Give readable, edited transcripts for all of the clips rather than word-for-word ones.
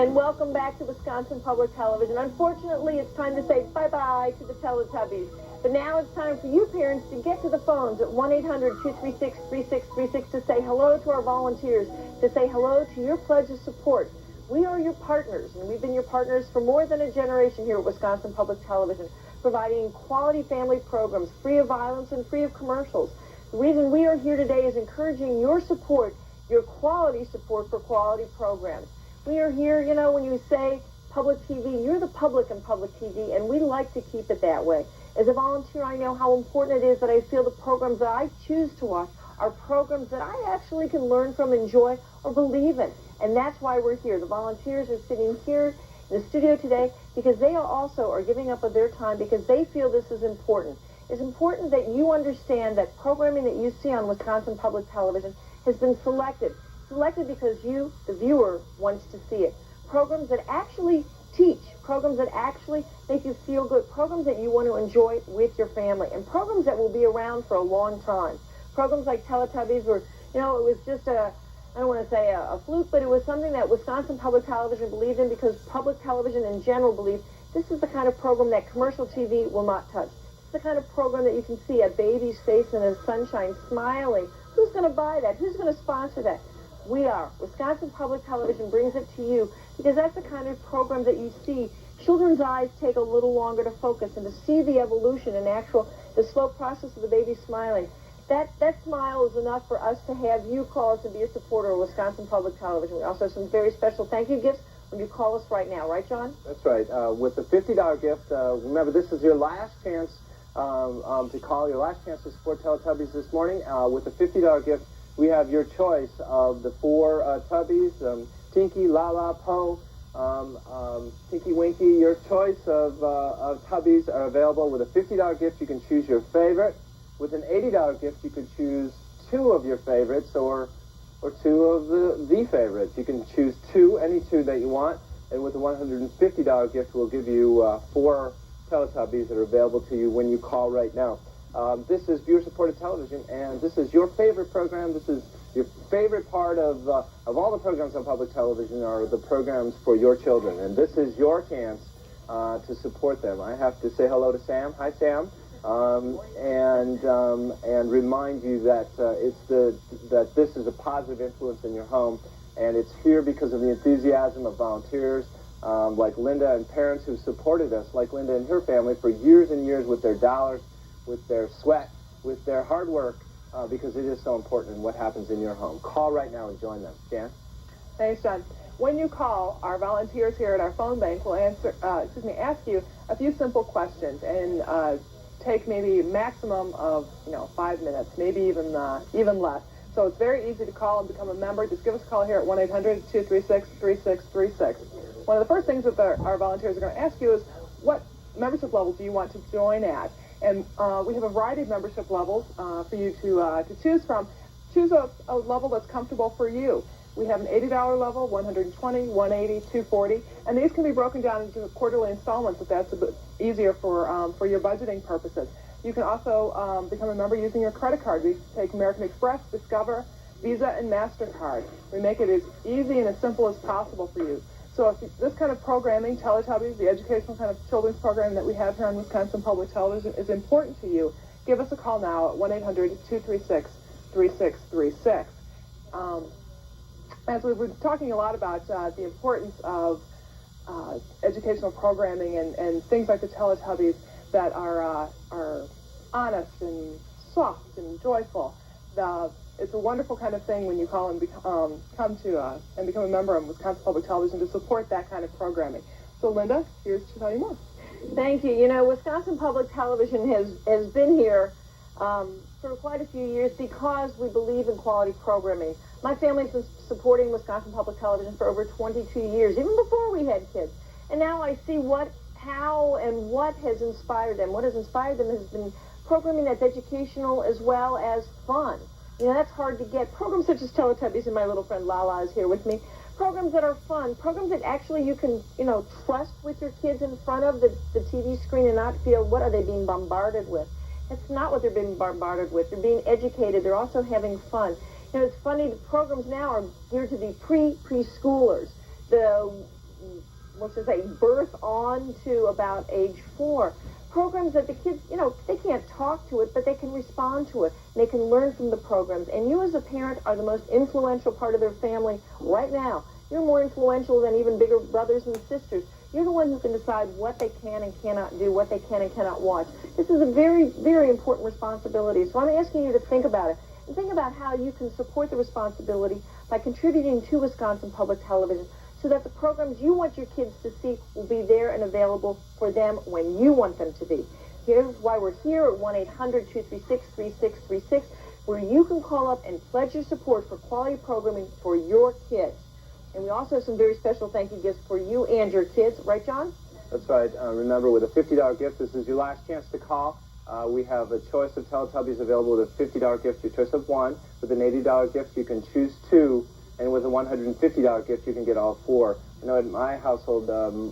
and welcome back to Wisconsin Public Television. Unfortunately, it's time to say bye-bye to the Teletubbies. But now it's time for you parents to get to the phones at 1-800-236-3636 to say hello to our volunteers, to say hello to your pledge of support. We are your partners, and we've been your partners for more than a generation here at Wisconsin Public Television, providing quality family programs, free of violence and free of commercials. The reason we are here today is encouraging your support, your quality support for quality programs. We are here, you know, when you say public TV, you're the public in public TV, and we like to keep it that way. As a volunteer, I know how important it is that I feel the programs that I choose to watch are programs that I actually can learn from, enjoy, or believe in. And that's why we're here. The volunteers are sitting here in the studio today because they also are giving up of their time because they feel this is important. It's important that you understand that programming that you see on Wisconsin Public Television has been selected because you, the viewer, wants to see it. Programs that actually teach, programs that actually make you feel good, programs that you want to enjoy with your family, and programs that will be around for a long time. Programs like Teletubbies were, you know, it was just I don't want to say a fluke, but it was something that Wisconsin Public Television believed in because public television in general believed this is the kind of program that commercial TV will not touch. This is the kind of program that you can see a baby's face in the sunshine smiling. Who's going to buy that? Who's going to sponsor that? We are. Wisconsin Public Television brings it to you because that's the kind of program that you see. Children's eyes take a little longer to focus and to see the evolution and the slow process of the baby smiling. That smile is enough for us to have you call us and be a supporter of Wisconsin Public Television. We also have some very special thank you gifts when you call us right now. Right, John? That's right. With the $50 gift, remember, this is your last chance to call, your last chance to support Teletubbies this morning. With the $50 gift, we have your choice of the 4 Tubbies, Tinky, Lala, Po, Tinky Winky. Your choice of Tubbies are available. With a $50 gift, you can choose your favorite. With an $80 gift, you could choose 2 of your favorites or 2 of the favorites. You can choose any 2 that you want. And with a $150 gift, we'll give you 4 Teletubbies that are available to you when you call right now. This is viewer-supported television, and this is your favorite program. This is your favorite part of all the programs on public television are the programs for your children, and this is your chance to support them. I have to say hello to Sam. Hi, Sam, and remind you that that this is a positive influence in your home, and it's here because of the enthusiasm of volunteers like Linda and parents who supported us, like Linda and her family, for years and years with their dollars, with their sweat, with their hard work, because it is so important in what happens in your home. Call right now and join them. Jan? Thanks, John. When you call, our volunteers here at our phone bank will ask you a few simple questions and take maybe maximum of 5 minutes, maybe even less. So it's very easy to call and become a member. Just give us a call here at 1-800-236-3636. One of the first things that our volunteers are going to ask you is, what membership level do you want to join at? And we have a variety of membership levels for you to choose from. Choose a level that's comfortable for you. We have an $80 level, $120, $180, $240, and these can be broken down into quarterly installments if that's a bit easier for your budgeting purposes. You can also become a member using your credit card. We take American Express, Discover, Visa, and MasterCard. We make it as easy and as simple as possible for you. So if this kind of programming, Teletubbies, the educational kind of children's programming that we have here on Wisconsin Public Television is important to you, give us a call now at 1-800-236-3636. As we've been talking a lot about the importance of educational programming and things like the Teletubbies that are honest and soft and joyful, it's a wonderful kind of thing when you call and become a member of Wisconsin Public Television to support that kind of programming. So, Linda, here's to tell you more. Thank you. You know, Wisconsin Public Television has been here for quite a few years because we believe in quality programming. My family's been supporting Wisconsin Public Television for over 22 years, even before we had kids. And now I see how and what has inspired them. What has inspired them has been programming that's educational as well as fun. You know, that's hard to get. Programs such as Teletubbies, and my little friend Lala is here with me. Programs that are fun, programs that actually you can, trust with your kids in front of the TV screen and not feel, what are they being bombarded with? That's not what they're being bombarded with. They're being educated. They're also having fun. You know, it's funny, the programs now are geared to the preschoolers. The let's just say, birth on to about age 4. Programs that the kids, they can't talk to it, but they can respond to it. They can learn from the programs. And you as a parent are the most influential part of their family right now. You're more influential than even bigger brothers and sisters. You're the one who can decide what they can and cannot do, what they can and cannot watch. This is a very, very important responsibility. So I'm asking you to think about it. And think about how you can support the responsibility by contributing to Wisconsin Public Television so that the programs you want your kids to see will be there and available for them when you want them to be. Here's why we're here at 1-800-236-3636, where you can call up and pledge your support for quality programming for your kids. And we also have some very special thank you gifts for you and your kids. Right, John? That's right. Remember, with a $50 gift, this is your last chance to call. We have a choice of Teletubbies available with a $50 gift, your choice of one. With an $80 gift, you can choose 2. And with a $150 gift, you can get all 4. In my household,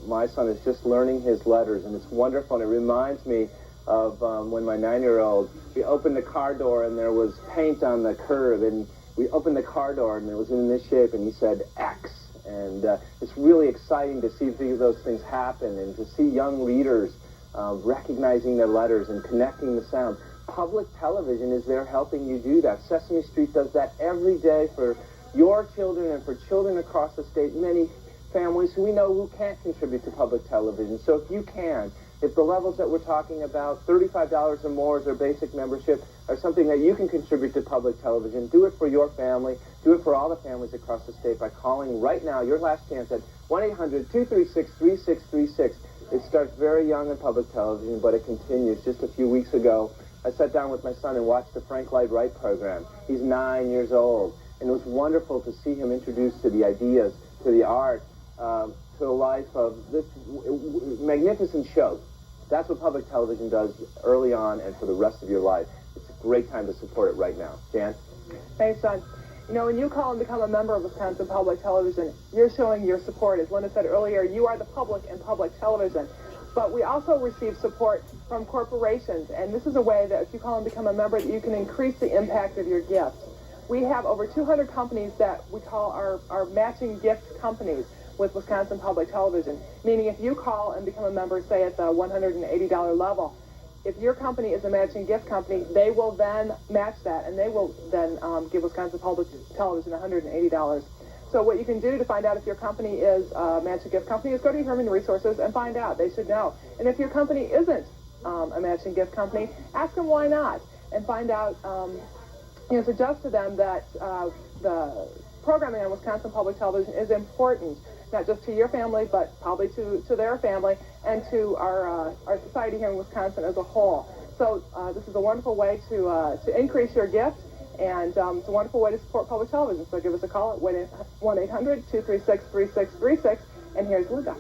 my son is just learning his letters, and it's wonderful. And it reminds me of when my 9-year-old, we opened the car door, and there was paint on the curb, and we opened the car door, and it was in this shape, and he said X. And it's really exciting to see those things happen, and to see young readers recognizing their letters and connecting the sound. Public television is there helping you do that. Sesame Street does that every day for your children and for children across the state, many families who we know who can't contribute to public television. So if you can, if the levels that we're talking about, $35 or more as their basic membership, are something that you can contribute to public television, do it for your family, do it for all the families across the state by calling right now, your last chance, at 1-800-236-3636. It starts very young in public television, but it continues. Just a few weeks ago, I sat down with my son and watched the Frank Lloyd Wright program. He's 9 years old. And it was wonderful to see him introduced to the ideas, to the art, to the life of this magnificent show. That's what public television does early on and for the rest of your life. It's a great time to support it right now. Jan? Thanks, John. When you call and become a member of Wisconsin Public Television, you're showing your support. As Linda said earlier, you are the public in public television. But we also receive support from corporations. And this is a way that if you call and become a member, that you can increase the impact of your gifts. We have over 200 companies that we call our matching gift companies with Wisconsin Public Television, meaning if you call and become a member, say at the $180 level, if your company is a matching gift company, they will then match that, and they will then give Wisconsin Public Television $180. So what you can do to find out if your company is a matching gift company is go to Human Resources and find out. They should know. And if your company isn't a matching gift company, ask them why not, and find out, suggest to them that the programming on Wisconsin Public Television is important, not just to your family, but probably to their family and to our society here in Wisconsin as a whole. So this is a wonderful way to increase your gift, and it's a wonderful way to support public television. So give us a call at 1-800-236-3636, and here's Linda.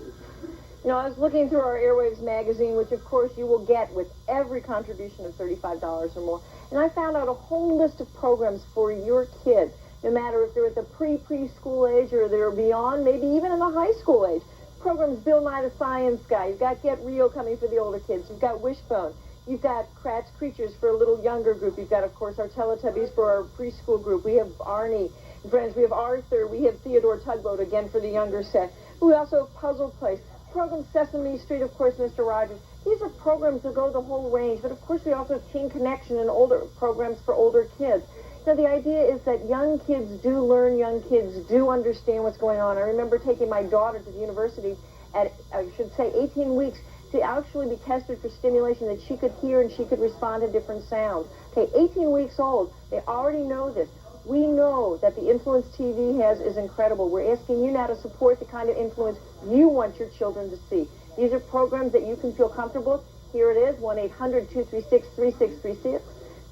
I was looking through our Airwaves magazine, which of course you will get with every contribution of $35 or more, and I found out a whole list of programs for your kids, no matter if they're at the preschool age or they're beyond, maybe even in the high school age. Programs Bill Nye the Science Guy, you've got Get Real coming for the older kids, you've got Wishbone, you've got Kratz Creatures for a little younger group, you've got, of course, our Teletubbies for our preschool group, we have Arnie and Friends, we have Arthur, we have Theodore Tugboat, again for the younger set. We also have Puzzle Place, program Sesame Street, of course, Mr. Rogers. These are programs that go the whole range, but of course we also have Teen Connection and older programs for older kids. The idea is that young kids do learn, young kids do understand what's going on. I remember taking my daughter to the university at, 18 weeks to actually be tested for stimulation that she could hear and she could respond to different sounds. 18 weeks old, they already know this. We know that the influence TV has is incredible. We're asking you now to support the kind of influence you want your children to see. These are programs that you can feel comfortable with. Here it is, 1-800-236-3636.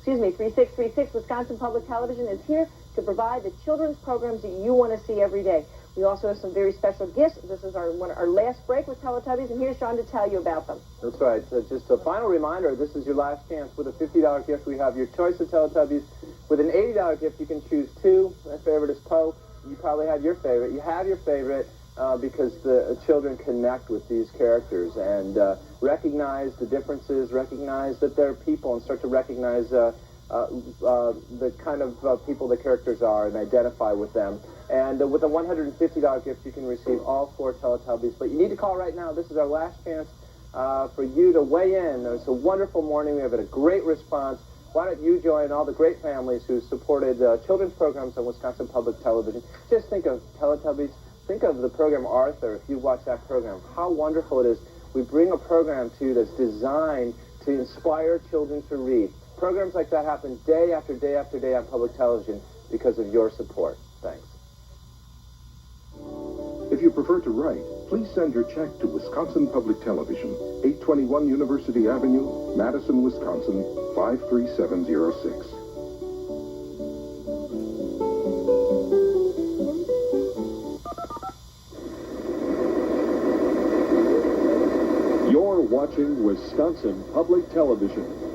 3636. Wisconsin Public Television is here to provide the children's programs that you want to see every day. We also have some very special gifts. This is our last break with Teletubbies, and here's Sean to tell you about them. That's right. So just a final reminder, this is your last chance. With a $50 gift, we have your choice of Teletubbies. With an $80 gift, you can choose 2. My favorite is Poe. You probably have your favorite. You have your favorite because the children connect with these characters and recognize the differences, recognize that they're people, and start to recognize the kind of people the characters are and identify with them. And with a $150 gift, you can receive all 4 Teletubbies. But you need to call right now. This is our last chance for you to weigh in. It's a wonderful morning. We have had a great response. Why don't you join all the great families who supported children's programs on Wisconsin Public Television? Just think of Teletubbies. Think of the program Arthur, if you watch that program. How wonderful it is. We bring a program to you that's designed to inspire children to read. Programs like that happen day after day after day on public television because of your support. Thanks. If you prefer to write, please send your check to Wisconsin Public Television, 821 University Avenue, Madison, Wisconsin, 53706. You're watching Wisconsin Public Television.